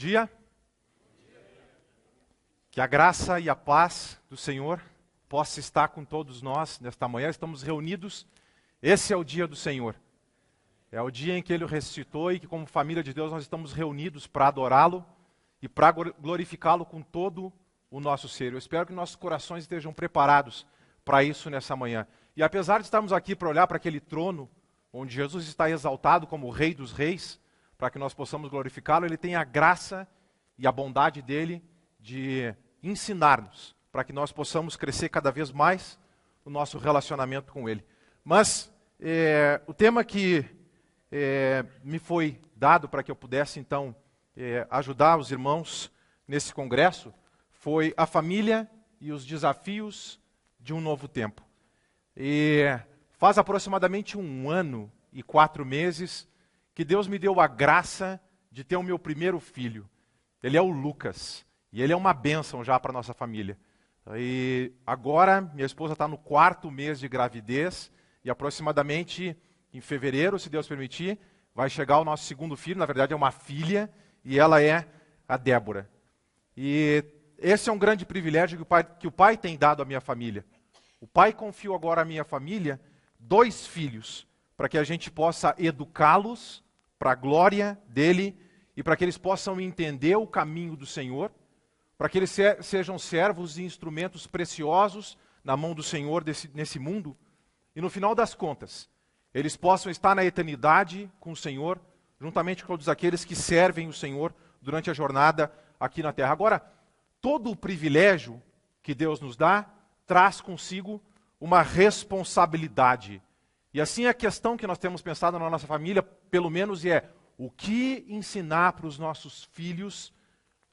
dia. Que a graça e a paz do Senhor possa estar com todos nós nesta manhã. Estamos reunidos. Esse é o dia do Senhor. É o dia em que Ele ressuscitou e que, como família de Deus, nós estamos reunidos para adorá-lo e para glorificá-lo com todo o nosso ser. Eu espero que nossos corações estejam preparados para isso nessa manhã. E apesar de estarmos aqui para olhar para aquele trono onde Jesus está exaltado como o Rei dos Reis, para que nós possamos glorificá-lo, Ele tem a graça e a bondade dEle de ensinar-nos, para que nós possamos crescer cada vez mais no nosso relacionamento com Ele. Mas o tema que me foi dado para que eu pudesse, então, ajudar os irmãos nesse congresso foi a família e os desafios de um novo tempo. E faz aproximadamente 1 ano e 4 meses que Deus me deu a graça de ter o meu primeiro filho. Ele é o Lucas, e ele é uma bênção já para a nossa família. E agora, minha esposa está no 4º mês de gravidez, e aproximadamente em fevereiro, se Deus permitir, vai chegar o nosso segundo filho, na verdade é uma filha, e ela é a Débora. E esse é um grande privilégio que o pai tem dado à minha família. O pai confiou agora à minha família 2 filhos, para que a gente possa educá-los para a glória dele e para que eles possam entender o caminho do Senhor, para que eles sejam servos e instrumentos preciosos na mão do Senhor nesse mundo, e no final das contas, eles possam estar na eternidade com o Senhor, juntamente com todos aqueles que servem o Senhor durante a jornada aqui na terra. Agora, todo o privilégio que Deus nos dá traz consigo uma responsabilidade. E assim a questão que nós temos pensado na nossa família, pelo menos, é o que ensinar para os nossos filhos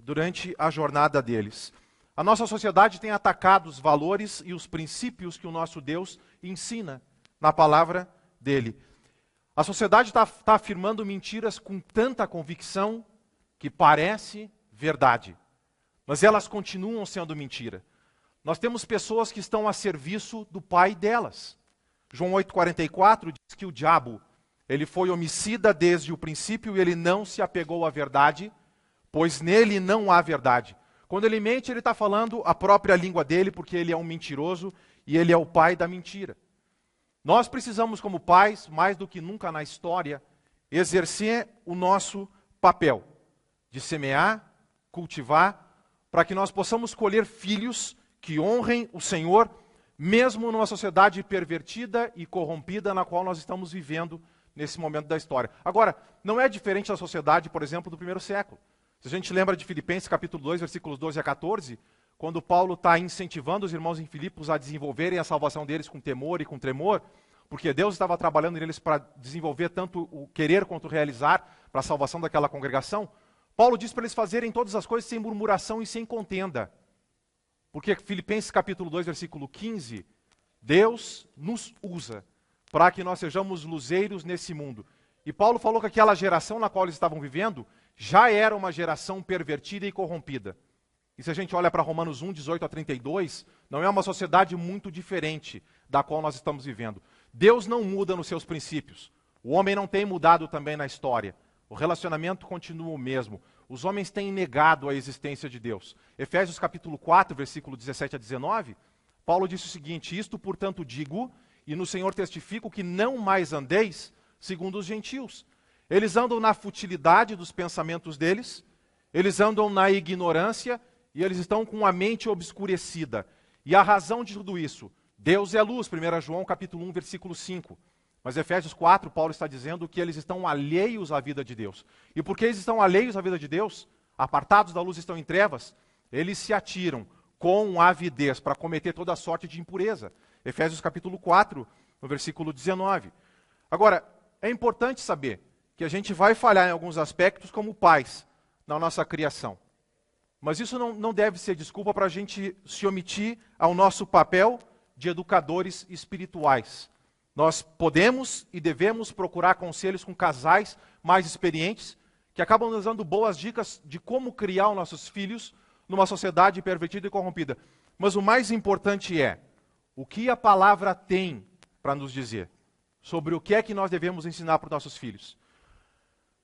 durante a jornada deles. A nossa sociedade tem atacado os valores e os princípios que o nosso Deus ensina na palavra dele. A sociedade está afirmando mentiras com tanta convicção que parece verdade, mas elas continuam sendo mentira. Nós temos pessoas que estão a serviço do pai delas. João 8,44 diz que o diabo, ele foi homicida desde o princípio e ele não se apegou à verdade, pois nele não há verdade. Quando ele mente, ele está falando a própria língua dele, porque ele é um mentiroso e ele é o pai da mentira. Nós precisamos, como pais, mais do que nunca na história, exercer o nosso papel de semear, cultivar, para que nós possamos colher filhos que honrem o Senhor, mesmo numa sociedade pervertida e corrompida na qual nós estamos vivendo nesse momento da história. Agora, não é diferente da sociedade, por exemplo, do primeiro século. Se a gente lembra de Filipenses capítulo 2, versículos 12 a 14, quando Paulo está incentivando os irmãos em Filipos a desenvolverem a salvação deles com temor e com tremor, porque Deus estava trabalhando neles para desenvolver tanto o querer quanto o realizar para a salvação daquela congregação, Paulo diz para eles fazerem todas as coisas sem murmuração e sem contenda. Porque Filipenses capítulo 2, versículo 15, Deus nos usa para que nós sejamos luzeiros nesse mundo. E Paulo falou que aquela geração na qual eles estavam vivendo já era uma geração pervertida e corrompida. E se a gente olha para Romanos 1, 18 a 32, não é uma sociedade muito diferente da qual nós estamos vivendo. Deus não muda nos seus princípios. O homem não tem mudado também na história. O relacionamento continua o mesmo. Os homens têm negado a existência de Deus. Efésios capítulo 4, versículo 17 a 19, Paulo disse o seguinte: isto, portanto, digo, e no Senhor testifico, que não mais andeis segundo os gentios. Eles andam na futilidade dos pensamentos deles, eles andam na ignorância e eles estão com a mente obscurecida. E a razão de tudo isso, Deus é luz, 1 João capítulo 1, versículo 5. Mas Efésios 4, Paulo está dizendo que eles estão alheios à vida de Deus. E porque eles estão alheios à vida de Deus, apartados da luz, estão em trevas, eles se atiram com avidez para cometer toda sorte de impureza. Efésios capítulo 4, no versículo 19. Agora, é importante saber que a gente vai falhar em alguns aspectos como pais na nossa criação. Mas isso não deve ser desculpa para a gente se omitir ao nosso papel de educadores espirituais. Nós podemos e devemos procurar conselhos com casais mais experientes, que acabam nos dando boas dicas de como criar os nossos filhos numa sociedade pervertida e corrompida. Mas o mais importante é o que a palavra tem para nos dizer sobre o que é que nós devemos ensinar para os nossos filhos.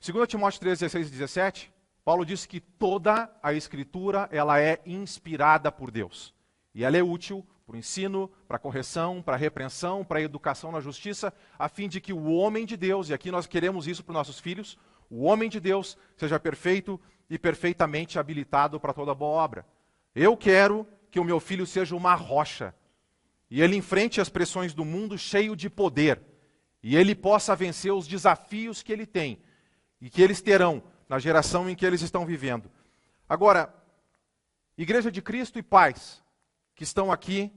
2 Timóteo 3, 16 e 17, Paulo disse que toda a Escritura ela é inspirada por Deus. E ela é útil para o ensino, para a correção, para a repreensão, para a educação na justiça, a fim de que o homem de Deus, e aqui nós queremos isso para os nossos filhos, o homem de Deus seja perfeito e perfeitamente habilitado para toda boa obra. Eu quero que o meu filho seja uma rocha, e ele enfrente as pressões do mundo cheio de poder, e ele possa vencer os desafios que ele tem, e que eles terão na geração em que eles estão vivendo. Agora, Igreja de Cristo e pais que estão aqui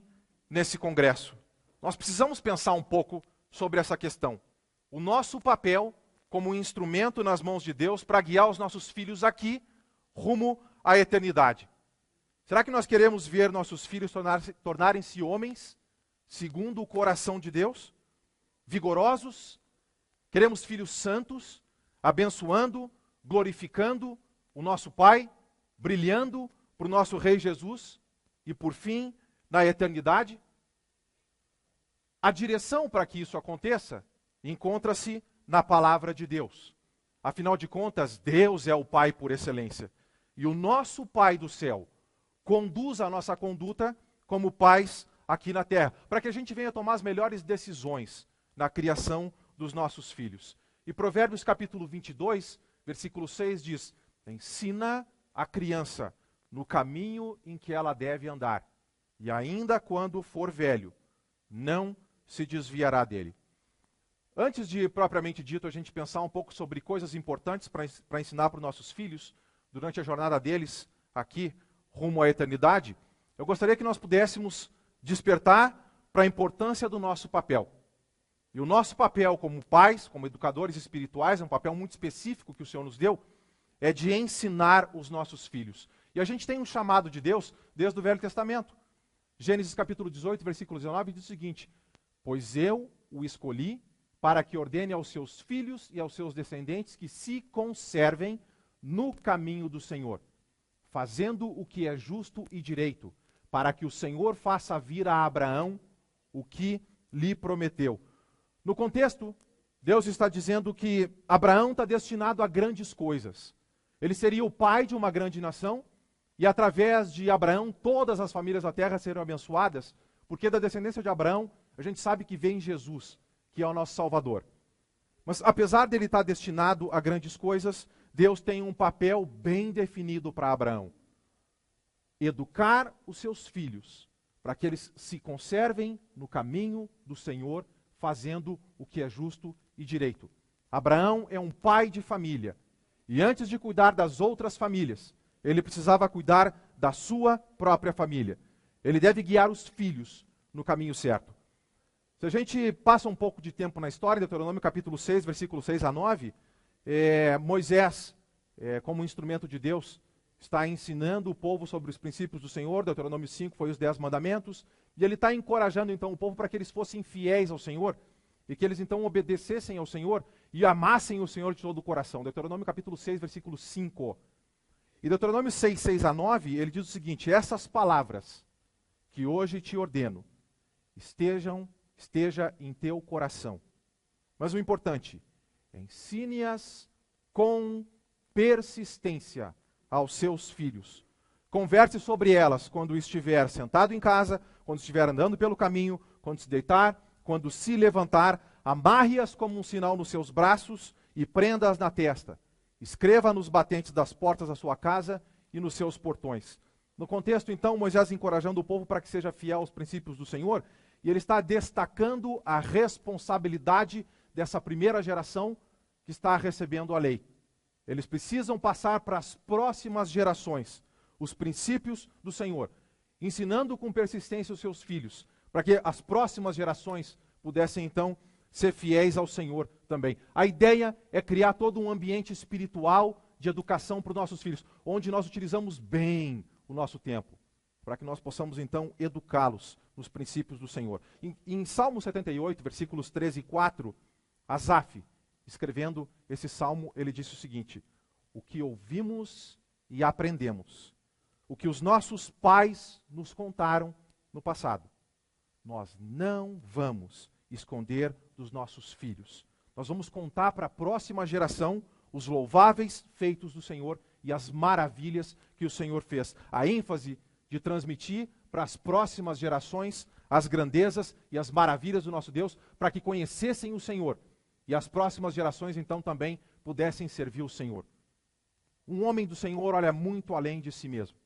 nesse congresso, nós precisamos pensar um pouco sobre essa questão. O nosso papel como instrumento nas mãos de Deus para guiar os nossos filhos aqui rumo à eternidade. Será que nós queremos ver nossos filhos tornarem-se homens segundo o coração de Deus? Vigorosos? Queremos filhos santos, abençoando, glorificando o nosso Pai, brilhando para o nosso Rei Jesus e, por fim, na eternidade? A direção para que isso aconteça encontra-se na palavra de Deus. Afinal de contas, Deus é o Pai por excelência. E o nosso Pai do céu conduz a nossa conduta como pais aqui na terra, para que a gente venha tomar as melhores decisões na criação dos nossos filhos. E Provérbios capítulo 22, versículo 6 diz: ensina a criança no caminho em que ela deve andar, e ainda quando for velho, não se desviará dele. Antes de, propriamente dito, a gente pensar um pouco sobre coisas importantes para ensinar para os nossos filhos, durante a jornada deles aqui, rumo à eternidade, eu gostaria que nós pudéssemos despertar para a importância do nosso papel. E o nosso papel como pais, como educadores espirituais, é um papel muito específico que o Senhor nos deu, é de ensinar os nossos filhos. E a gente tem um chamado de Deus desde o Velho Testamento. Gênesis capítulo 18, versículo 19, diz o seguinte: pois eu o escolhi para que ordene aos seus filhos e aos seus descendentes que se conservem no caminho do Senhor, fazendo o que é justo e direito, para que o Senhor faça vir a Abraão o que lhe prometeu. No contexto, Deus está dizendo que Abraão está destinado a grandes coisas. Ele seria o pai de uma grande nação, e através de Abraão todas as famílias da terra serão abençoadas, porque da descendência de Abraão a gente sabe que vem Jesus, que é o nosso Salvador. Mas apesar dele estar destinado a grandes coisas, Deus tem um papel bem definido para Abraão: educar os seus filhos, para que eles se conservem no caminho do Senhor, fazendo o que é justo e direito. Abraão é um pai de família, e antes de cuidar das outras famílias, ele precisava cuidar da sua própria família. Ele deve guiar os filhos no caminho certo. Se a gente passa um pouco de tempo na história, Deuteronômio capítulo 6, versículo 6 a 9, Moisés, como instrumento de Deus, está ensinando o povo sobre os princípios do Senhor. Deuteronômio 5 foi os 10 mandamentos, e ele está encorajando então o povo para que eles fossem fiéis ao Senhor, e que eles então obedecessem ao Senhor e amassem o Senhor de todo o coração. Deuteronômio capítulo 6, versículo 5. E Deuteronômio 6, 6 a 9, ele diz o seguinte: essas palavras que hoje te ordeno, esteja em teu coração. Mas o importante, ensine-as com persistência aos seus filhos. Converse sobre elas quando estiver sentado em casa, quando estiver andando pelo caminho, quando se deitar, quando se levantar. Amarre-as como um sinal nos seus braços e prenda-as na testa. Escreva nos batentes das portas da sua casa e nos seus portões. No contexto, então, Moisés encorajando o povo para que seja fiel aos princípios do Senhor, e ele está destacando a responsabilidade dessa primeira geração que está recebendo a lei. Eles precisam passar para as próximas gerações os princípios do Senhor, ensinando com persistência os seus filhos, para que as próximas gerações pudessem então ser fiéis ao Senhor também. A ideia é criar todo um ambiente espiritual de educação para os nossos filhos, onde nós utilizamos bem o nosso tempo, para que nós possamos então educá-los nos princípios do Senhor. Em Salmo 78, versículos 13 e 4, Asaf, escrevendo esse salmo, ele disse o seguinte: o que ouvimos e aprendemos, o que os nossos pais nos contaram no passado, nós não vamos esconder dos nossos filhos. Nós vamos contar para a próxima geração os louváveis feitos do Senhor e as maravilhas que o Senhor fez. A ênfase de transmitir para as próximas gerações as grandezas e as maravilhas do nosso Deus, para que conhecessem o Senhor e as próximas gerações então também pudessem servir o Senhor. Um homem do Senhor olha muito além de si mesmo.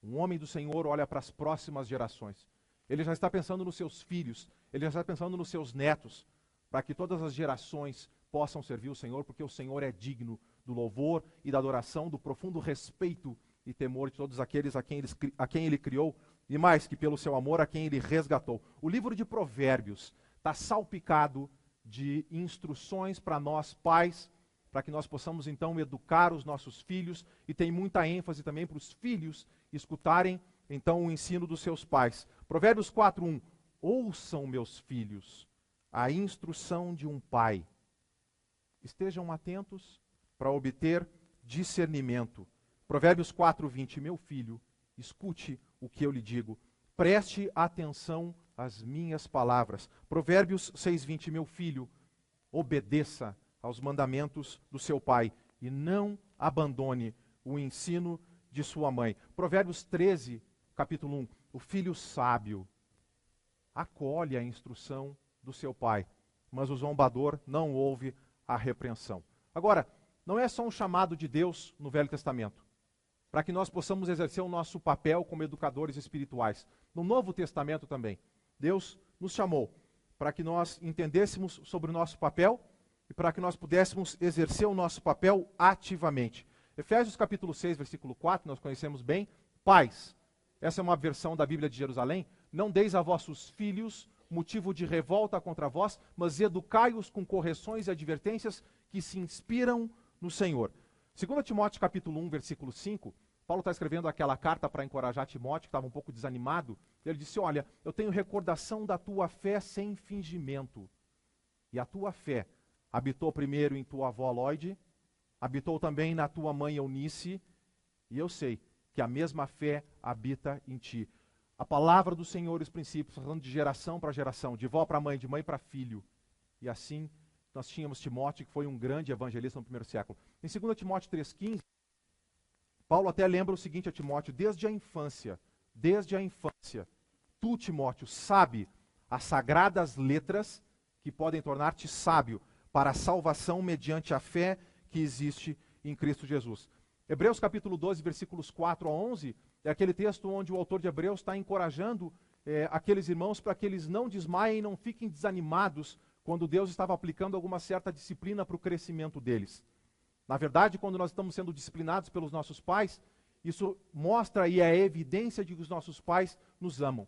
Um homem do Senhor olha para as próximas gerações. Ele já está pensando nos seus filhos, ele já está pensando nos seus netos, para que todas as gerações possam servir o Senhor, porque o Senhor é digno do louvor e da adoração, do profundo respeito e temor de todos aqueles a quem ele criou, e mais que pelo seu amor a quem ele resgatou. O livro de Provérbios está salpicado de instruções para nós pais, para que nós possamos então educar os nossos filhos, e tem muita ênfase também para os filhos escutarem então o ensino dos seus pais. Provérbios 4:1. Ouçam, meus filhos, a instrução de um pai. Estejam atentos para obter discernimento. Provérbios 4:20. Meu filho, escute o que eu lhe digo. Preste atenção às minhas palavras. Provérbios 6:20. Meu filho, obedeça aos mandamentos do seu pai e não abandone o ensino de sua mãe. Provérbios 13, capítulo 1. O filho sábio acolhe a instrução do seu pai, mas o zombador não ouve a repreensão. Agora, não é só um chamado de Deus no Velho Testamento, para que nós possamos exercer o nosso papel como educadores espirituais. No Novo Testamento também, Deus nos chamou para que nós entendêssemos sobre o nosso papel e para que nós pudéssemos exercer o nosso papel ativamente. Efésios capítulo 6, versículo 4, nós conhecemos bem. Pais, essa é uma versão da Bíblia de Jerusalém. Não deis a vossos filhos motivo de revolta contra vós, mas educai-os com correções e advertências que se inspiram no Senhor. 2 Timóteo capítulo 1, versículo 5, Paulo está escrevendo aquela carta para encorajar Timóteo, que estava um pouco desanimado. Ele disse, olha, eu tenho recordação da tua fé sem fingimento. E a tua fé habitou primeiro em tua avó Lóide, habitou também na tua mãe Eunice, e eu sei que a mesma fé habita em ti. A palavra do Senhor e os princípios, falando de geração para geração, de vó para mãe, de mãe para filho. E assim, nós tínhamos Timóteo, que foi um grande evangelista no primeiro século. Em 2 Timóteo 3,15, Paulo até lembra o seguinte a Timóteo, desde a infância, tu, Timóteo, sabe as sagradas letras que podem tornar-te sábio para a salvação mediante a fé que existe em Cristo Jesus. Hebreus capítulo 12, versículos 4 a 11, é aquele texto onde o autor de Hebreus está encorajando aqueles irmãos para que eles não desmaiem e não fiquem desanimados quando Deus estava aplicando alguma certa disciplina para o crescimento deles. Na verdade, quando nós estamos sendo disciplinados pelos nossos pais, isso mostra e é a evidência de que os nossos pais nos amam.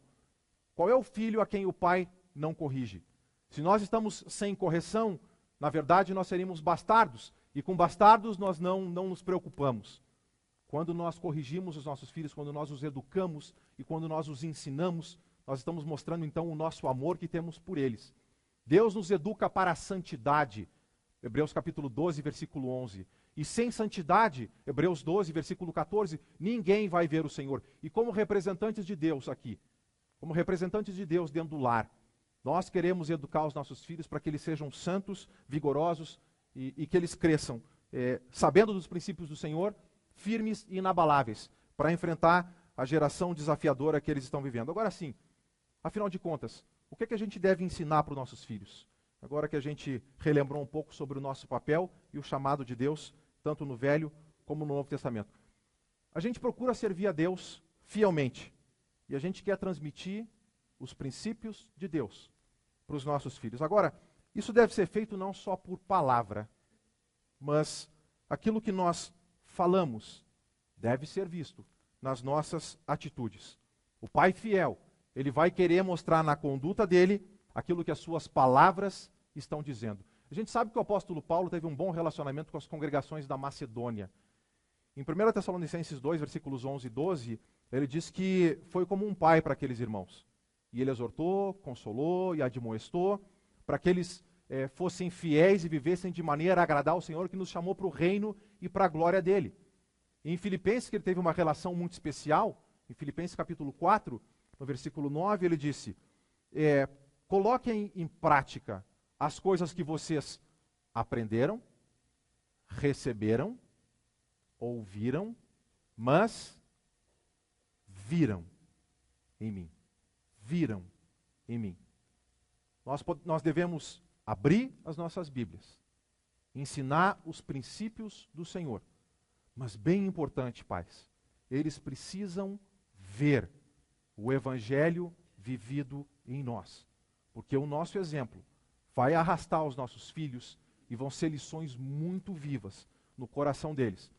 Qual é o filho a quem o pai não corrige? Se nós estamos sem correção, na verdade nós seríamos bastardos, e com bastardos nós não nos preocupamos. Quando nós corrigimos os nossos filhos, quando nós os educamos e quando nós os ensinamos, nós estamos mostrando então o nosso amor que temos por eles. Deus nos educa para a santidade, Hebreus capítulo 12, versículo 11. E sem santidade, Hebreus 12, versículo 14, ninguém vai ver o Senhor. E como representantes de Deus aqui, como representantes de Deus dentro do lar, nós queremos educar os nossos filhos para que eles sejam santos, vigorosos e que eles cresçam, sabendo dos princípios do Senhor, firmes e inabaláveis, para enfrentar a geração desafiadora que eles estão vivendo. Agora sim, afinal de contas, o que é que a gente deve ensinar para os nossos filhos? Agora que a gente relembrou um pouco sobre o nosso papel e o chamado de Deus, tanto no Velho como no Novo Testamento. A gente procura servir a Deus fielmente. E a gente quer transmitir os princípios de Deus para os nossos filhos. Agora, isso deve ser feito não só por palavra, mas aquilo que nós falamos deve ser visto nas nossas atitudes. O pai fiel, ele vai querer mostrar na conduta dele aquilo que as suas palavras estão dizendo. A gente sabe que o apóstolo Paulo teve um bom relacionamento com as congregações da Macedônia. Em 1 Tessalonicenses 2, versículos 11 e 12, ele diz que foi como um pai para aqueles irmãos. E ele exortou, consolou e admoestou para que eles fossem fiéis e vivessem de maneira a agradar ao Senhor que nos chamou para o reino e para a glória dele. E em Filipenses, que ele teve uma relação muito especial, em Filipenses capítulo 4, no versículo 9, ele disse, coloquem em prática as coisas que vocês aprenderam, receberam, ouviram, mas viram em mim. Viram em mim. Nós devemos abrir as nossas Bíblias, ensinar os princípios do Senhor. Mas bem importante, pais, eles precisam ver o Evangelho vivido em nós. Porque o nosso exemplo vai arrastar os nossos filhos e vão ser lições muito vivas no coração deles,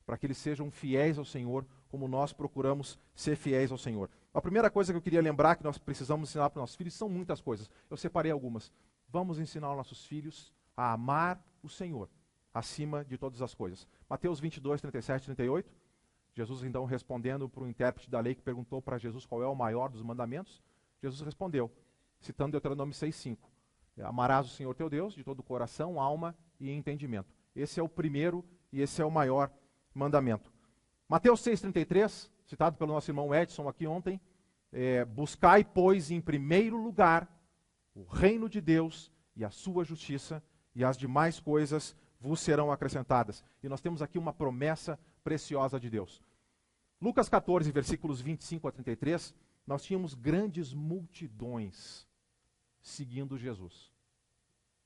para que eles sejam fiéis ao Senhor, como nós procuramos ser fiéis ao Senhor. A primeira coisa que eu queria lembrar que nós precisamos ensinar para os nossos filhos são muitas coisas. Eu separei algumas. Vamos ensinar os nossos filhos a amar o Senhor acima de todas as coisas. Mateus 22, 37 e 38. Jesus então respondendo para o intérprete da lei que perguntou para Jesus qual é o maior dos mandamentos. Jesus respondeu, citando Deuteronômio 6:5. Amarás o Senhor teu Deus de todo o coração, alma e entendimento. Esse é o primeiro e esse é o maior mandamento. Mateus 6,33, citado pelo nosso irmão Edson aqui ontem, buscai, pois, em primeiro lugar o reino de Deus e a sua justiça, e as demais coisas vos serão acrescentadas. E nós temos aqui uma promessa preciosa de Deus. Lucas 14, versículos 25 a 33, nós tínhamos grandes multidões seguindo Jesus.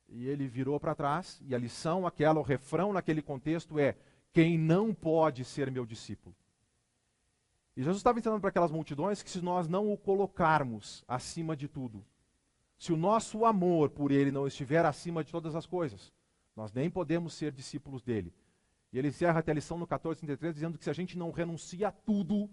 E ele virou para trás, e a lição aquela, o refrão naquele contexto é: quem não pode ser meu discípulo? E Jesus estava ensinando para aquelas multidões que se nós não o colocarmos acima de tudo, se o nosso amor por ele não estiver acima de todas as coisas, nós nem podemos ser discípulos dele. E ele encerra até a lição no 14:33 dizendo que se a gente não renuncia a tudo,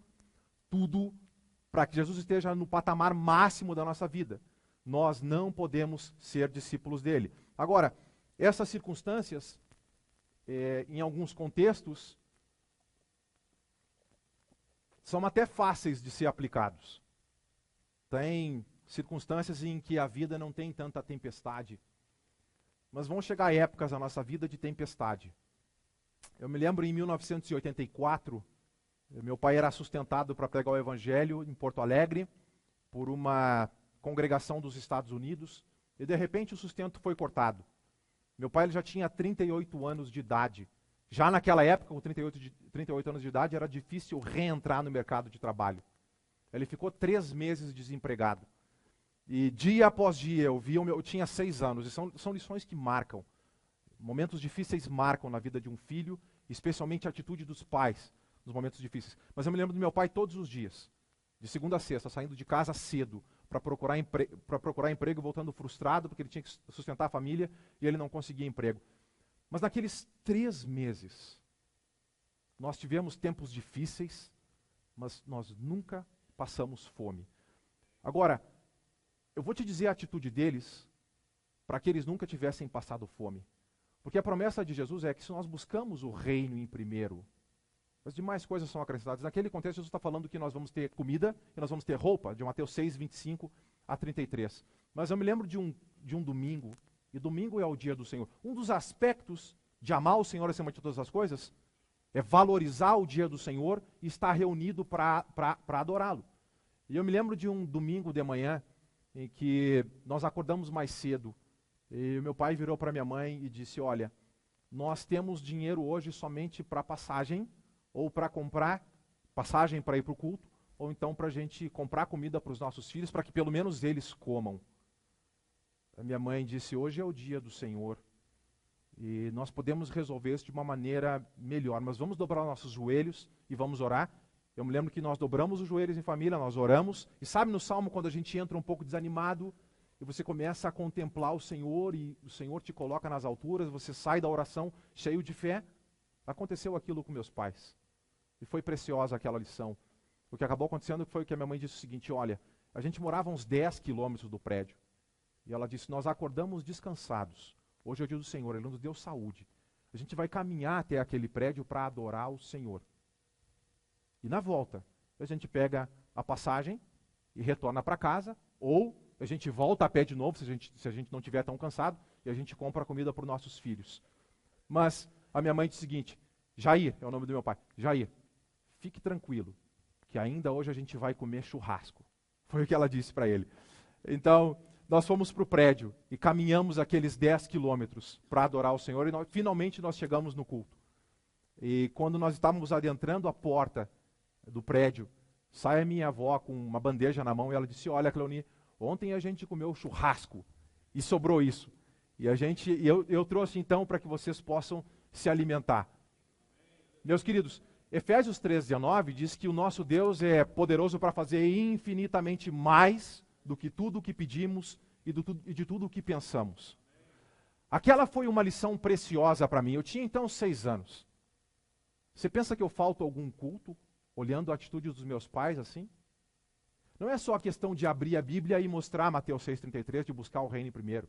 para que Jesus esteja no patamar máximo da nossa vida, nós não podemos ser discípulos dele. Agora, essas circunstâncias, em alguns contextos, são até fáceis de ser aplicados. Tem circunstâncias em que a vida não tem tanta tempestade, mas vão chegar épocas na nossa vida de tempestade. Eu me lembro em 1984, meu pai era sustentado para pregar o Evangelho em Porto Alegre por uma congregação dos Estados Unidos, e de repente o sustento foi cortado. Meu pai ele já tinha 38 anos de idade. Já naquela época, com 38 anos de idade, era difícil reentrar no mercado de trabalho. Ele ficou 3 meses desempregado. E dia após dia eu tinha 6 anos, e são lições que marcam. Momentos difíceis marcam na vida de um filho, especialmente a atitude dos pais nos momentos difíceis. Mas eu me lembro do meu pai todos os dias, de segunda a sexta, saindo de casa cedo, para procurar emprego, voltando frustrado, porque ele tinha que sustentar a família e ele não conseguia emprego. Mas naqueles 3 meses, nós tivemos tempos difíceis, mas nós nunca passamos fome. Agora, eu vou te dizer a atitude deles, para que eles nunca tivessem passado fome. Porque a promessa de Jesus é que se nós buscamos o reino em primeiro, as demais coisas são acrescentadas. Naquele contexto, Jesus está falando que nós vamos ter comida e nós vamos ter roupa, de Mateus 6, 25 a 33. Mas eu me lembro de um domingo, e domingo é o dia do Senhor. Um dos aspectos de amar o Senhor acima de todas as coisas é valorizar o dia do Senhor e estar reunido para adorá-lo. E eu me lembro de um domingo de manhã em que nós acordamos mais cedo, e meu pai virou para minha mãe e disse: olha, nós temos dinheiro hoje somente para passagem, ou para comprar passagem para ir para o culto, ou então para a gente comprar comida para os nossos filhos, para que pelo menos eles comam. A minha mãe disse: hoje é o dia do Senhor, e nós podemos resolver isso de uma maneira melhor, mas vamos dobrar nossos joelhos e vamos orar. Eu me lembro que nós dobramos os joelhos em família, nós oramos, e sabe no Salmo quando a gente entra um pouco desanimado, e você começa a contemplar o Senhor, e o Senhor te coloca nas alturas, você sai da oração cheio de fé? Aconteceu aquilo com meus pais. E foi preciosa aquela lição. O que acabou acontecendo foi que a minha mãe disse o seguinte: olha, a gente morava a uns 10 quilômetros do prédio. E ela disse: nós acordamos descansados. Hoje é o dia do Senhor, Ele nos deu saúde. A gente vai caminhar até aquele prédio para adorar o Senhor. E na volta, a gente pega a passagem e retorna para casa, ou a gente volta a pé de novo, se a gente não estiver tão cansado, e a gente compra comida para os nossos filhos. Mas a minha mãe disse o seguinte: Jair, é o nome do meu pai, Jair, fique tranquilo, que ainda hoje a gente vai comer churrasco. Foi o que ela disse para ele. Então, nós fomos para o prédio e caminhamos aqueles 10 quilômetros para adorar o Senhor, e finalmente nós chegamos no culto. E quando nós estávamos adentrando a porta do prédio, sai a minha avó com uma bandeja na mão e ela disse: olha, Cleoni, ontem a gente comeu churrasco e sobrou isso. E eu trouxe então para que vocês possam se alimentar. Meus queridos, Efésios 3:19 diz que o nosso Deus é poderoso para fazer infinitamente mais do que tudo o que pedimos e de tudo o que pensamos. Aquela foi uma lição preciosa para mim. Eu tinha então 6 anos. Você pensa que eu falto algum culto, olhando a atitude dos meus pais assim? Não é só a questão de abrir a Bíblia e mostrar Mateus 6,33, de buscar o reino primeiro.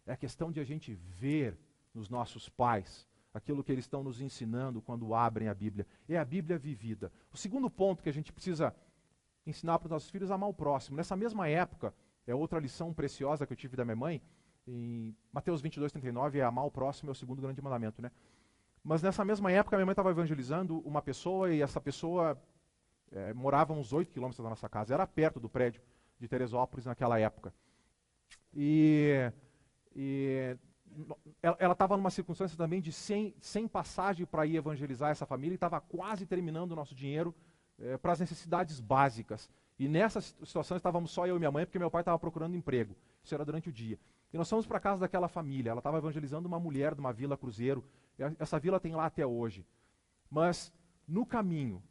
É a questão de a gente ver nos nossos pais aquilo que eles estão nos ensinando quando abrem a Bíblia. É a Bíblia vivida. O segundo ponto que a gente precisa ensinar para os nossos filhos é amar o próximo. Nessa mesma época, é outra lição preciosa que eu tive da minha mãe, em Mateus 22,39, é amar o próximo, é o segundo grande mandamento, né? Mas nessa mesma época, minha mãe estava evangelizando uma pessoa, e essa pessoa morava a uns 8 quilômetros da nossa casa. Era perto do prédio de Teresópolis naquela época. E ela estava numa circunstância também de sem passagem para ir evangelizar essa família, e estava quase terminando o nosso dinheiro para as necessidades básicas. E nessa situação estávamos só eu e minha mãe, porque meu pai estava procurando emprego. Isso era durante o dia. E nós fomos para a casa daquela família. Ela estava evangelizando uma mulher de uma vila Cruzeiro. Essa vila tem lá até hoje. Mas no caminho,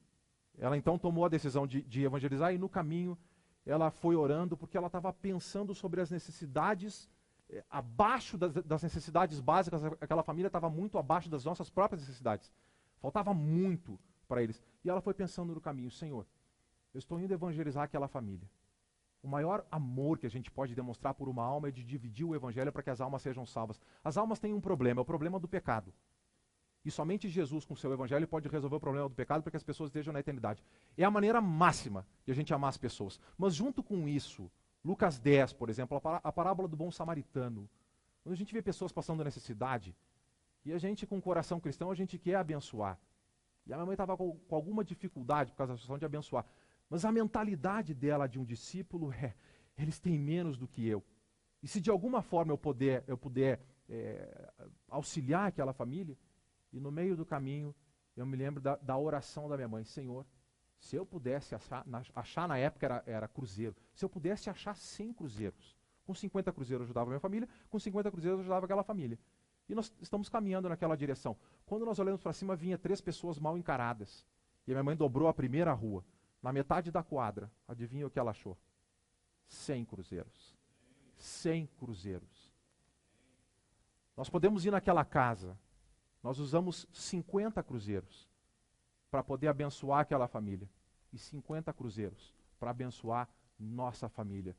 ela então tomou a decisão de evangelizar, e no caminho ela foi orando, porque ela estava pensando sobre as necessidades abaixo das necessidades básicas. Aquela família estava muito abaixo das nossas próprias necessidades. Faltava muito para eles. E ela foi pensando no caminho: Senhor, eu estou indo evangelizar aquela família. O maior amor que a gente pode demonstrar por uma alma é de dividir o evangelho para que as almas sejam salvas. As almas têm um problema, é o problema do pecado. E somente Jesus, com o seu evangelho, pode resolver o problema do pecado para que as pessoas estejam na eternidade. É a maneira máxima de a gente amar as pessoas. Mas junto com isso, Lucas 10, por exemplo, a parábola do bom samaritano. Quando a gente vê pessoas passando necessidade, e a gente, com o coração cristão, a gente quer abençoar. E a minha mãe estava com alguma dificuldade por causa da situação de abençoar. Mas a mentalidade dela de um discípulo é: eles têm menos do que eu. E se de alguma forma eu puder auxiliar aquela família. E no meio do caminho, eu me lembro da oração da minha mãe: Senhor, se eu pudesse achar na época era cruzeiro, se eu pudesse achar 100 cruzeiros, com 50 cruzeiros eu ajudava a minha família, com 50 cruzeiros eu ajudava aquela família. E nós estamos caminhando naquela direção. Quando nós olhamos para cima, vinha 3 pessoas mal encaradas. E a minha mãe dobrou a primeira rua. Na metade da quadra, adivinha o que ela achou? 100 cruzeiros. 100 cruzeiros. Nós podemos ir naquela casa. Nós usamos 50 cruzeiros para poder abençoar aquela família. E 50 cruzeiros para abençoar nossa família.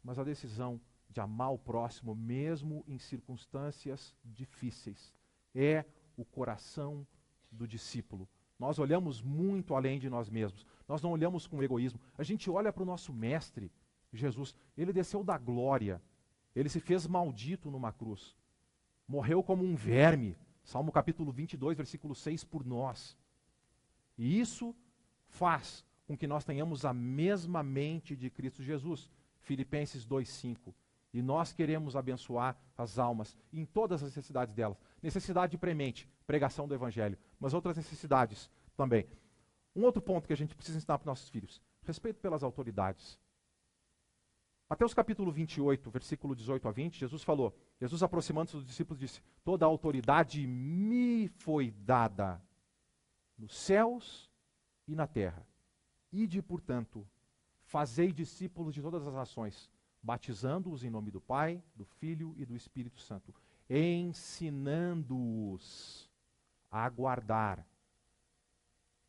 Mas a decisão de amar o próximo, mesmo em circunstâncias difíceis, é o coração do discípulo. Nós olhamos muito além de nós mesmos. Nós não olhamos com egoísmo. A gente olha para o nosso mestre, Jesus. Ele desceu da glória. Ele se fez maldito numa cruz. Morreu como um verme. Salmo capítulo 22, versículo 6, por nós. E isso faz com que nós tenhamos a mesma mente de Cristo Jesus. Filipenses 2,5. E nós queremos abençoar as almas em todas as necessidades delas. Necessidade premente, pregação do Evangelho, mas outras necessidades também. Um outro ponto que a gente precisa ensinar para os nossos filhos: respeito pelas autoridades. Mateus capítulo 28, versículo 18 a 20, Jesus aproximando-se dos discípulos disse: toda a autoridade me foi dada nos céus e na terra. Ide, portanto, fazei discípulos de todas as nações, batizando-os em nome do Pai, do Filho e do Espírito Santo, ensinando-os a guardar.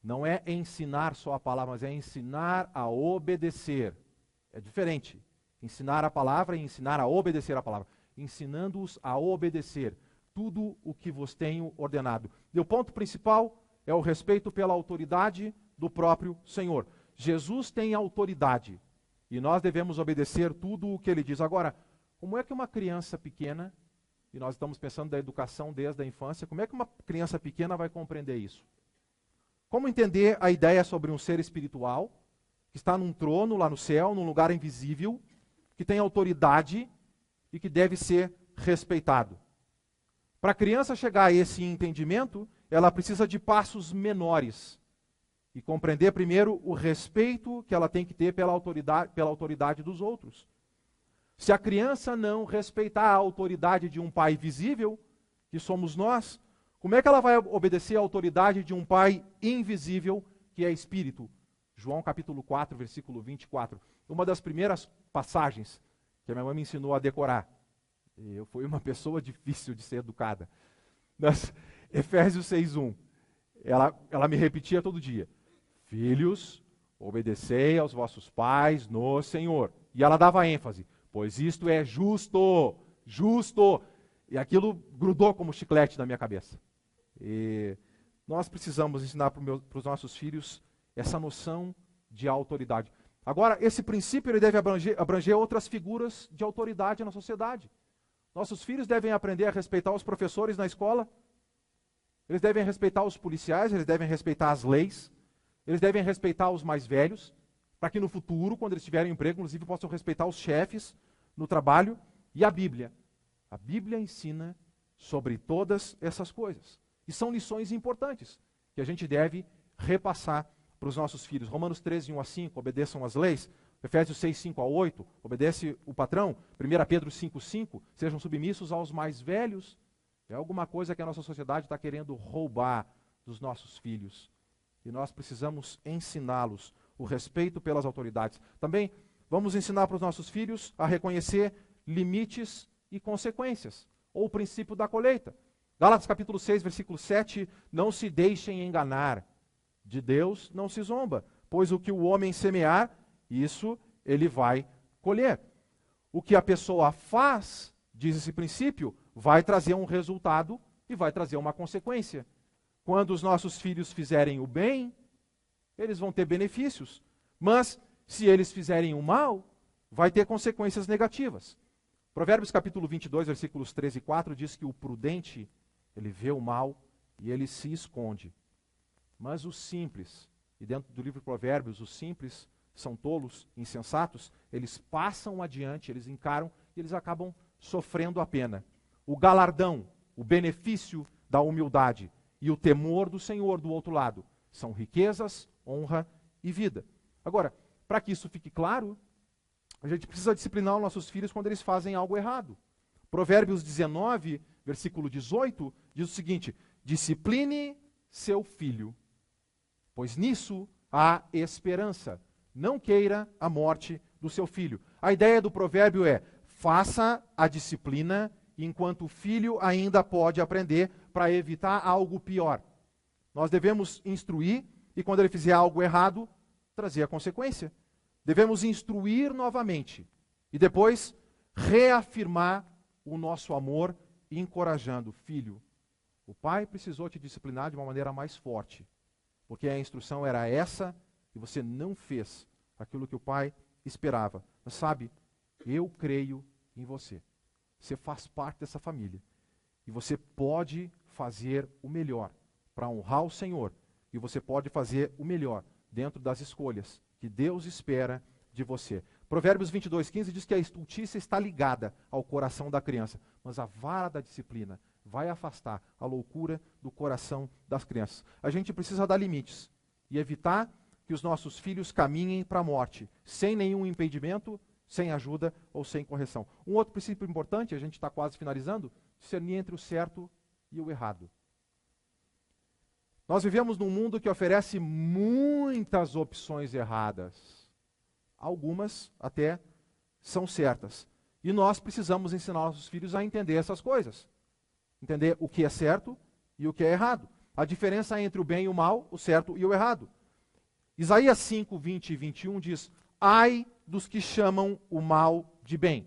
Não é ensinar só a palavra, mas é ensinar a obedecer. É diferente. Ensinar a palavra e ensinar a obedecer a palavra. Ensinando-os a obedecer tudo o que vos tenho ordenado. E o ponto principal é o respeito pela autoridade do próprio Senhor. Jesus tem autoridade e nós devemos obedecer tudo o que ele diz. Agora, como é que uma criança pequena, e nós estamos pensando da educação desde a infância, como é que uma criança pequena vai compreender isso? Como entender a ideia sobre um ser espiritual, que está num trono lá no céu, num lugar invisível, que tem autoridade e que deve ser respeitado? Para a criança chegar a esse entendimento, ela precisa de passos menores e compreender primeiro o respeito que ela tem que ter pela autoridade dos outros. Se a criança não respeitar a autoridade de um pai visível, que somos nós, como é que ela vai obedecer à autoridade de um pai invisível, que é Espírito? João capítulo 4, versículo 24. Uma das primeiras passagens que a minha mãe me ensinou a decorar. Eu fui uma pessoa difícil de ser educada. Mas, Efésios 6:1. Ela me repetia todo dia. Filhos, obedecei aos vossos pais no Senhor. E ela dava ênfase. Pois isto é justo, justo. E aquilo grudou como chiclete na minha cabeça. E nós precisamos ensinar para os nossos filhos essa noção de autoridade. Agora, esse princípio ele deve abranger outras figuras de autoridade na sociedade. Nossos filhos devem aprender a respeitar os professores na escola, eles devem respeitar os policiais, eles devem respeitar as leis, eles devem respeitar os mais velhos, para que no futuro, quando eles tiverem emprego, inclusive possam respeitar os chefes no trabalho. E a Bíblia. A Bíblia ensina sobre todas essas coisas. E são lições importantes que a gente deve repassar para os nossos filhos. Romanos 13, 1-5, obedeçam as leis. Efésios 6, 5-8, obedece o patrão. 1 Pedro 5, 5, sejam submissos aos mais velhos. É alguma coisa que a nossa sociedade está querendo roubar dos nossos filhos. E nós precisamos ensiná-los o respeito pelas autoridades. Também vamos ensinar para os nossos filhos a reconhecer limites e consequências, ou o princípio da colheita. Gálatas capítulo 6, versículo 7, não se deixem enganar, de Deus não se zomba, pois o que o homem semear, isso ele vai colher. O que a pessoa faz, diz esse princípio, vai trazer um resultado e vai trazer uma consequência. Quando os nossos filhos fizerem o bem, eles vão ter benefícios, mas se eles fizerem o mal, vai ter consequências negativas. Provérbios capítulo 22, versículos 13 e 4 diz que o prudente, ele vê o mal e ele se esconde. Mas os simples, e dentro do livro de Provérbios, os simples são tolos, insensatos, eles passam adiante, eles encaram e eles acabam sofrendo a pena. O galardão, o benefício da humildade e o temor do Senhor do outro lado são riquezas, honra e vida. Agora, para que isso fique claro, a gente precisa disciplinar os nossos filhos quando eles fazem algo errado. Provérbios 19, versículo 18, diz o seguinte: discipline seu filho, pois nisso há esperança. Não queira a morte do seu filho. A ideia do provérbio é: faça a disciplina enquanto o filho ainda pode aprender, para evitar algo pior. Nós devemos instruir e quando ele fizer algo errado, trazer a consequência. Devemos instruir novamente e depois reafirmar o nosso amor, encorajando: filho, o pai precisou te disciplinar de uma maneira mais forte, porque a instrução era essa e você não fez aquilo que o pai esperava. Mas sabe, eu creio em você. Você faz parte dessa família e você pode fazer o melhor para honrar o Senhor, e você pode fazer o melhor dentro das escolhas que Deus espera de você. Provérbios 22:15 diz que a estultícia está ligada ao coração da criança, mas a vara da disciplina vai afastar a loucura do coração das crianças. A gente precisa dar limites e evitar que os nossos filhos caminhem para a morte, sem nenhum impedimento, sem ajuda ou sem correção. Um outro princípio importante, a gente está quase finalizando, discernir entre o certo e o errado. Nós vivemos num mundo que oferece muitas opções erradas. Algumas até são certas. E nós precisamos ensinar nossos filhos a entender essas coisas. Entender o que é certo e o que é errado. A diferença entre o bem e o mal, o certo e o errado. Isaías 5, 20 e 21 diz: ai dos que chamam o mal de bem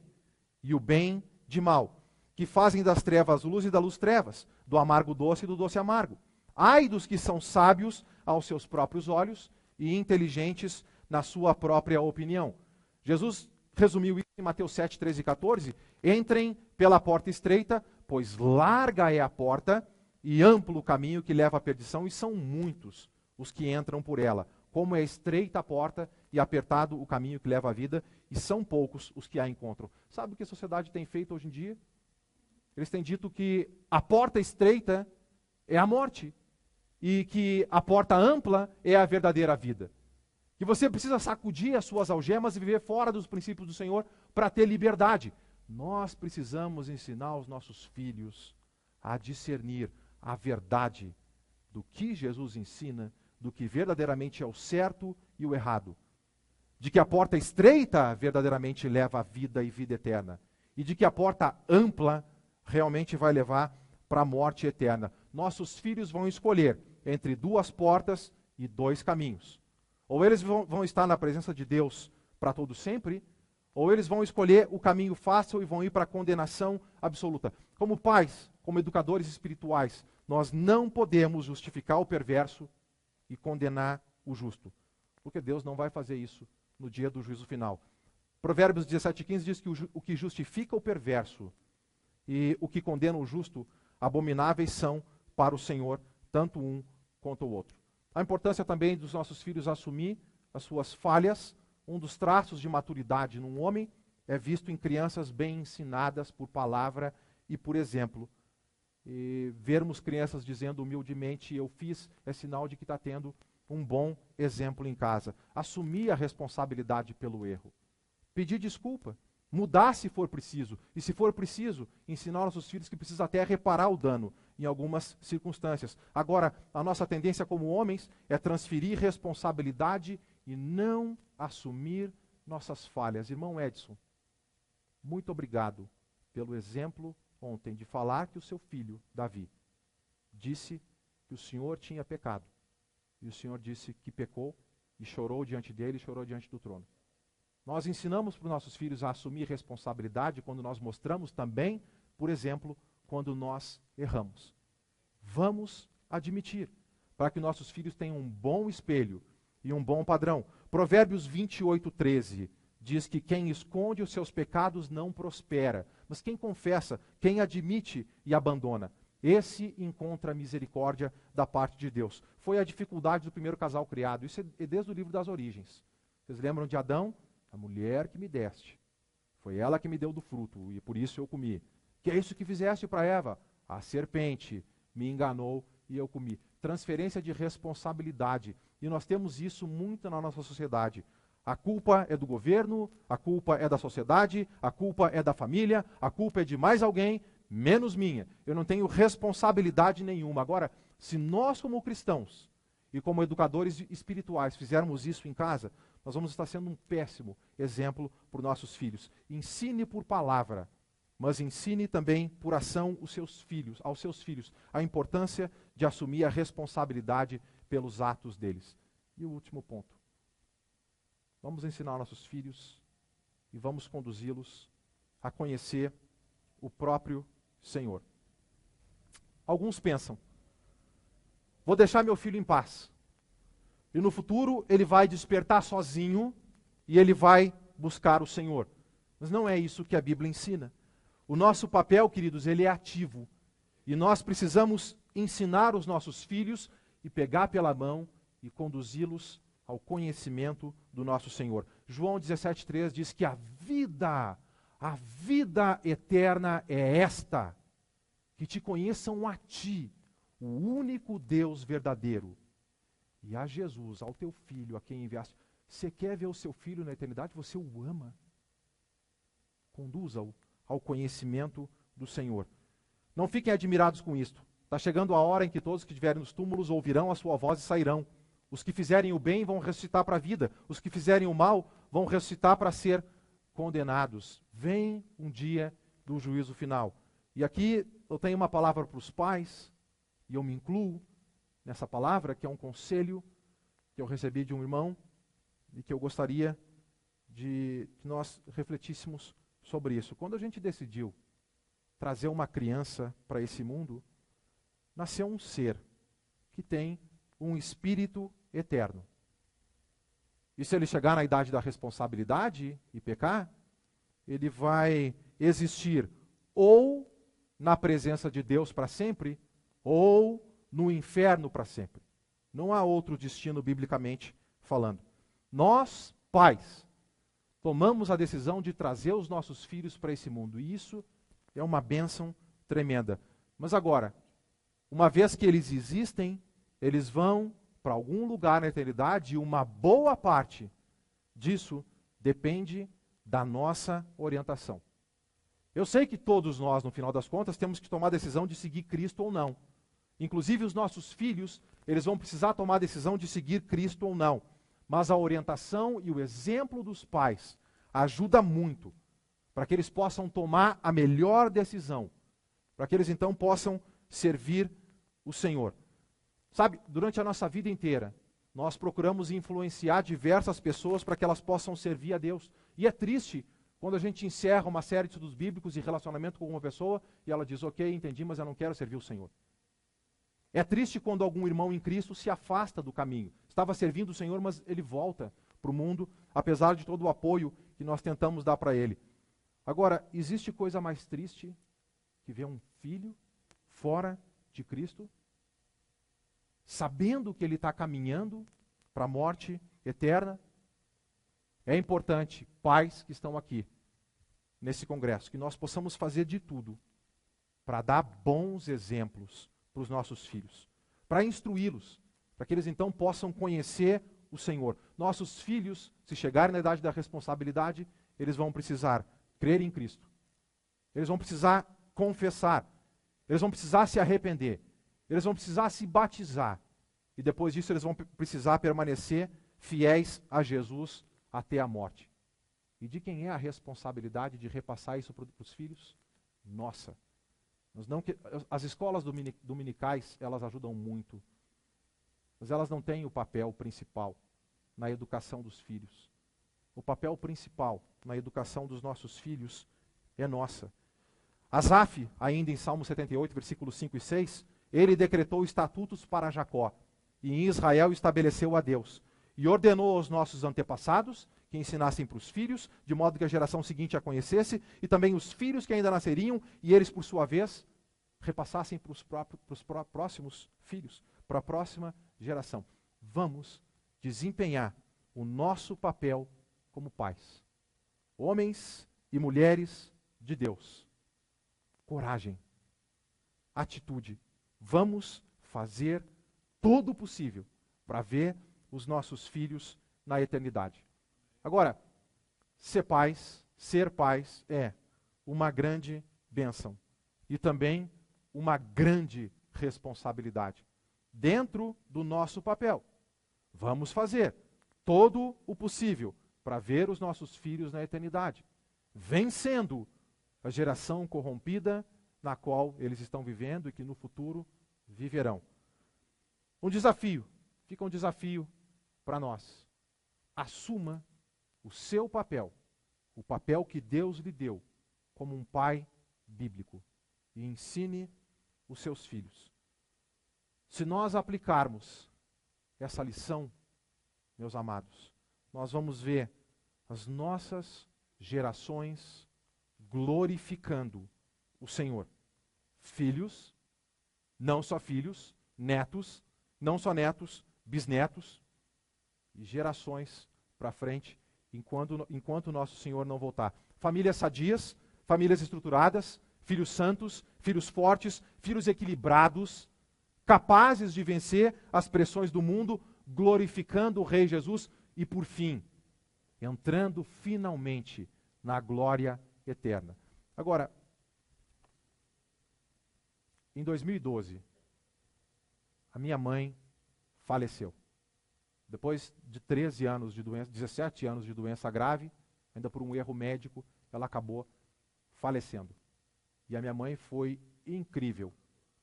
e o bem de mal, que fazem das trevas luz e da luz trevas, do amargo doce e do doce amargo. Ai dos que são sábios aos seus próprios olhos e inteligentes na sua própria opinião. Jesus resumiu isso em Mateus 7, 13 e 14. Entrem pela porta estreita, pois larga é a porta e amplo o caminho que leva à perdição, e são muitos os que entram por ela. Como é estreita a porta e apertado o caminho que leva à vida, e são poucos os que a encontram. Sabe o que a sociedade tem feito hoje em dia? Eles têm dito que a porta estreita é a morte e que a porta ampla é a verdadeira vida. Que você precisa sacudir as suas algemas e viver fora dos princípios do Senhor para ter liberdade. Nós precisamos ensinar os nossos filhos a discernir a verdade do que Jesus ensina, do que verdadeiramente é o certo e o errado. De que a porta estreita verdadeiramente leva à vida e vida eterna. E de que a porta ampla realmente vai levar para a morte eterna. Nossos filhos vão escolher entre duas portas e dois caminhos. Ou eles vão estar na presença de Deus para todo sempre, ou eles vão escolher o caminho fácil e vão ir para a condenação absoluta. Como pais, como educadores espirituais, nós não podemos justificar o perverso e condenar o justo, porque Deus não vai fazer isso no dia do juízo final. Provérbios 17:15 diz que o que justifica o perverso e o que condena o justo, abomináveis são para o Senhor, tanto um quanto o outro. A importância também dos nossos filhos assumir as suas falhas. Um dos traços de maturidade num homem é visto em crianças bem ensinadas por palavra e por exemplo. E vermos crianças dizendo humildemente, eu fiz, é sinal de que está tendo um bom exemplo em casa. Assumir a responsabilidade pelo erro. Pedir desculpa. Mudar se for preciso. E se for preciso, ensinar nossos filhos que precisa até reparar o dano em algumas circunstâncias. Agora, a nossa tendência como homens é transferir responsabilidade e não assumir nossas falhas. Irmão Edson, muito obrigado pelo exemplo ontem de falar que o seu filho, Davi, disse que o Senhor tinha pecado. E o Senhor disse que pecou e chorou diante dele, chorou diante do trono. Nós ensinamos para os nossos filhos a assumir responsabilidade quando nós mostramos também, por exemplo, quando nós erramos. Vamos admitir, para que nossos filhos tenham um bom espelho e um bom padrão. Provérbios 28:13 diz que quem esconde os seus pecados não prospera, mas quem confessa, quem admite e abandona, esse encontra a misericórdia da parte de Deus. Foi a dificuldade do primeiro casal criado, isso é desde o livro das Origens. Vocês lembram de Adão? A mulher que me deste, foi ela que me deu do fruto, e por isso eu comi. Que é isso que fizeste para Eva? A serpente me enganou e eu comi. Transferência de responsabilidade. E nós temos isso muito na nossa sociedade. A culpa é do governo, a culpa é da sociedade, a culpa é da família, a culpa é de mais alguém, menos minha. Eu não tenho responsabilidade nenhuma. Agora, se nós como cristãos e como educadores espirituais fizermos isso em casa, nós vamos estar sendo um péssimo exemplo para os nossos filhos. Ensine por palavra, mas ensine também por ação aos seus filhos, a importância de assumir a responsabilidade pelos atos deles. E o último ponto. Vamos ensinar nossos filhos e vamos conduzi-los a conhecer o próprio Senhor. Alguns pensam, vou deixar meu filho em paz. E no futuro ele vai despertar sozinho e ele vai buscar o Senhor. Mas não é isso que a Bíblia ensina. O nosso papel, queridos, ele é ativo. E nós precisamos ensinar os nossos filhos e pegar pela mão e conduzi-los ao conhecimento do nosso Senhor. João 17:3 diz que a vida eterna é esta, que te conheçam a ti, o único Deus verdadeiro, e a Jesus, ao teu filho, a quem enviaste. Você quer ver o seu filho na eternidade? Você o ama. Conduza-o ao conhecimento do Senhor. Não fiquem admirados com isto. Está chegando a hora em que todos que estiverem nos túmulos ouvirão a sua voz e sairão. Os que fizerem o bem vão ressuscitar para a vida. Os que fizerem o mal vão ressuscitar para ser condenados. Vem um dia do juízo final. E aqui eu tenho uma palavra para os pais, e eu me incluo nessa palavra, que é um conselho que eu recebi de um irmão e que eu gostaria de que nós refletíssemos sobre isso. Quando a gente decidiu trazer uma criança para esse mundo, nasceu um ser que tem um espírito eterno. E se ele chegar na idade da responsabilidade e pecar, ele vai existir ou na presença de Deus para sempre, ou no inferno para sempre. Não há outro destino biblicamente falando. Nós, pais, tomamos a decisão de trazer os nossos filhos para esse mundo. E isso é uma bênção tremenda. Mas agora, uma vez que eles existem, eles vão para algum lugar na eternidade e uma boa parte disso depende da nossa orientação. Eu sei que todos nós, no final das contas, temos que tomar a decisão de seguir Cristo ou não. Inclusive os nossos filhos, eles vão precisar tomar a decisão de seguir Cristo ou não. Mas a orientação e o exemplo dos pais ajuda muito para que eles possam tomar a melhor decisão, para que eles então possam servir o Senhor. Sabe, durante a nossa vida inteira, nós procuramos influenciar diversas pessoas para que elas possam servir a Deus. E é triste quando a gente encerra uma série de estudos bíblicos e relacionamento com uma pessoa e ela diz, ok, entendi, mas eu não quero servir o Senhor. É triste quando algum irmão em Cristo se afasta do caminho. Estava servindo o Senhor, mas ele volta para o mundo, apesar de todo o apoio que nós tentamos dar para ele. Agora, existe coisa mais triste que ver um filho fora de Cristo, sabendo que ele está caminhando para a morte eterna? É importante, pais que estão aqui, nesse congresso, que nós possamos fazer de tudo para dar bons exemplos para os nossos filhos, para instruí-los, para que eles então possam conhecer o Senhor. Nossos filhos, se chegarem na idade da responsabilidade, eles vão precisar crer em Cristo. Eles vão precisar confessar. Eles vão precisar se arrepender. Eles vão precisar se batizar. E depois disso eles vão precisar permanecer fiéis a Jesus até a morte. E de quem é a responsabilidade de repassar isso para os filhos? Nossa. As escolas dominicais, elas ajudam muito. Mas elas não têm o papel principal na educação dos filhos. O papel principal na educação dos nossos filhos é nossa. Asaf, ainda em Salmo 78, versículos 5 e 6, ele decretou estatutos para Jacó, e em Israel estabeleceu a Deus, e ordenou aos nossos antepassados que ensinassem para os filhos, de modo que a geração seguinte a conhecesse, e também os filhos que ainda nasceriam, e eles, por sua vez, repassassem para os próximos filhos, para a próxima geração. Vamos desempenhar o nosso papel como pais, homens e mulheres de Deus. Coragem, atitude. Vamos fazer todo o possível para ver os nossos filhos na eternidade. Agora, ser pais é uma grande bênção e também uma grande responsabilidade. Dentro do nosso papel, vamos fazer todo o possível para ver os nossos filhos na eternidade, vencendo a geração corrompida na qual eles estão vivendo e que no futuro viverão. Um desafio, fica um desafio para nós. Assuma o seu papel, o papel que Deus lhe deu como um pai bíblico e ensine os seus filhos. Se nós aplicarmos essa lição, meus amados, nós vamos ver as nossas gerações glorificando o Senhor. Filhos, não só filhos, netos, não só netos, bisnetos e gerações para frente, enquanto o nosso Senhor não voltar. Famílias sadias, famílias estruturadas, filhos santos, filhos fortes, filhos equilibrados, capazes de vencer as pressões do mundo, glorificando o Rei Jesus e, por fim, entrando finalmente na glória eterna. Agora, em 2012, a minha mãe faleceu. Depois de 13 anos de doença, 17 anos de doença grave, ainda por um erro médico, ela acabou falecendo. E a minha mãe foi incrível,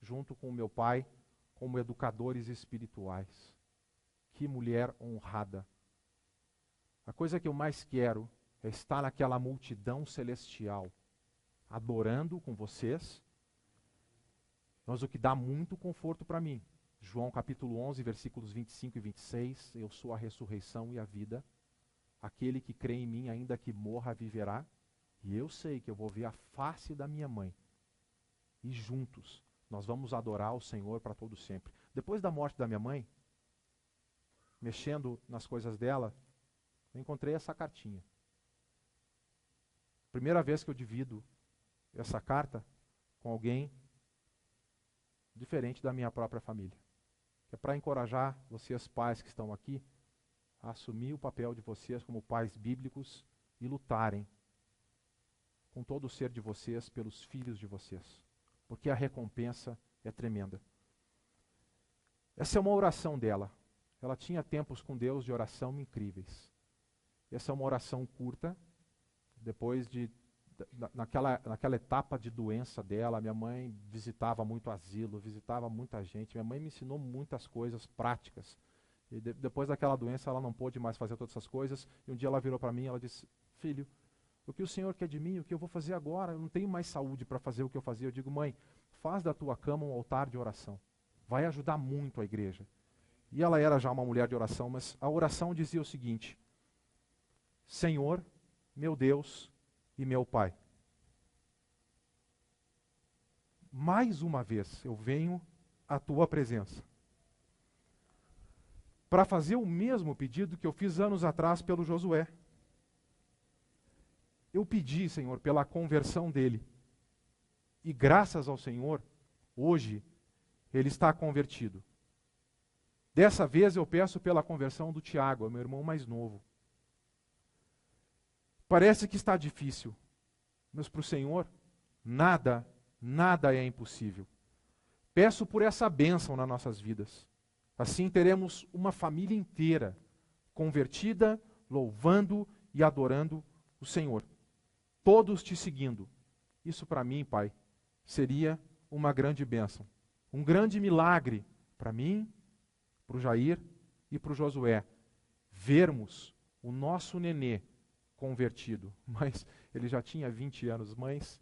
junto com o meu pai, como educadores espirituais. Que mulher honrada. A coisa que eu mais quero é estar naquela multidão celestial, adorando com vocês, mas o que dá muito conforto para mim. João capítulo 11, versículos 25 e 26, eu sou a ressurreição e a vida. Aquele que crê em mim, ainda que morra, viverá. E eu sei que eu vou ver a face da minha mãe. E juntos nós vamos adorar o Senhor para todo sempre. Depois da morte da minha mãe, mexendo nas coisas dela, eu encontrei essa cartinha. Primeira vez que eu divido essa carta com alguém diferente da minha própria família. que é para encorajar vocês pais que estão aqui a assumir o papel de vocês como pais bíblicos e lutarem com todo o ser de vocês pelos filhos de vocês, porque a recompensa é tremenda. Essa é uma oração dela. Ela tinha tempos com Deus de oração incríveis. Essa é uma oração curta, depois naquela etapa de doença dela, minha mãe visitava muito asilo, visitava muita gente, minha mãe me ensinou muitas coisas práticas. E depois daquela doença ela não pôde mais fazer todas essas coisas, e um dia ela virou para mim e ela disse: filho, o que o Senhor quer de mim, o que eu vou fazer agora? Eu não tenho mais saúde para fazer o que eu fazia. Eu digo: mãe, faz da tua cama um altar de oração. Vai ajudar muito a igreja. E ela era já uma mulher de oração, mas a oração dizia o seguinte: Senhor, meu Deus e meu Pai, mais uma vez eu venho à tua presença para fazer o mesmo pedido que eu fiz anos atrás pelo Josué. Eu pedi, Senhor, pela conversão dele. E graças ao Senhor, hoje, ele está convertido. Dessa vez eu peço pela conversão do Tiago, meu irmão mais novo. Parece que está difícil, mas para o Senhor, nada é impossível. Peço por essa bênção nas nossas vidas. Assim teremos uma família inteira convertida, louvando e adorando o Senhor. Todos te seguindo. Isso para mim, Pai, seria uma grande bênção. Um grande milagre para mim, para o Jair e para o Josué. Vermos o nosso nenê convertido. Mas ele já tinha 20 anos. Mães,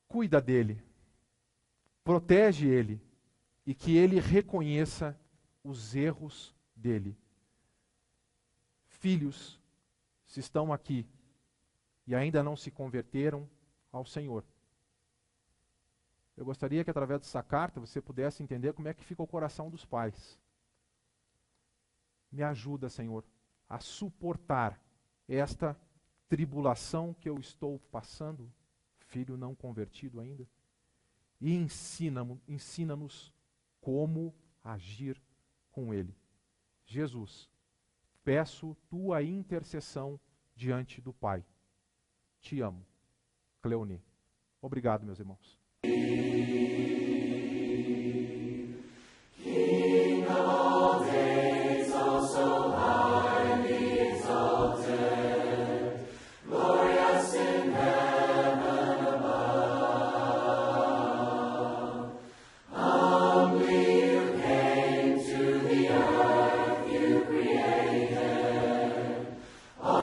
cuida dele. Protege ele. E que ele reconheça os erros dele. Filhos, se estão aqui e ainda não se converteram ao Senhor, eu gostaria que através dessa carta você pudesse entender como é que fica o coração dos pais. Me ajuda, Senhor, a suportar esta tribulação que eu estou passando, filho não convertido ainda, e ensina-nos como agir com ele. Jesus, peço tua intercessão diante do Pai. Te amo. Cleone. Obrigado, meus irmãos.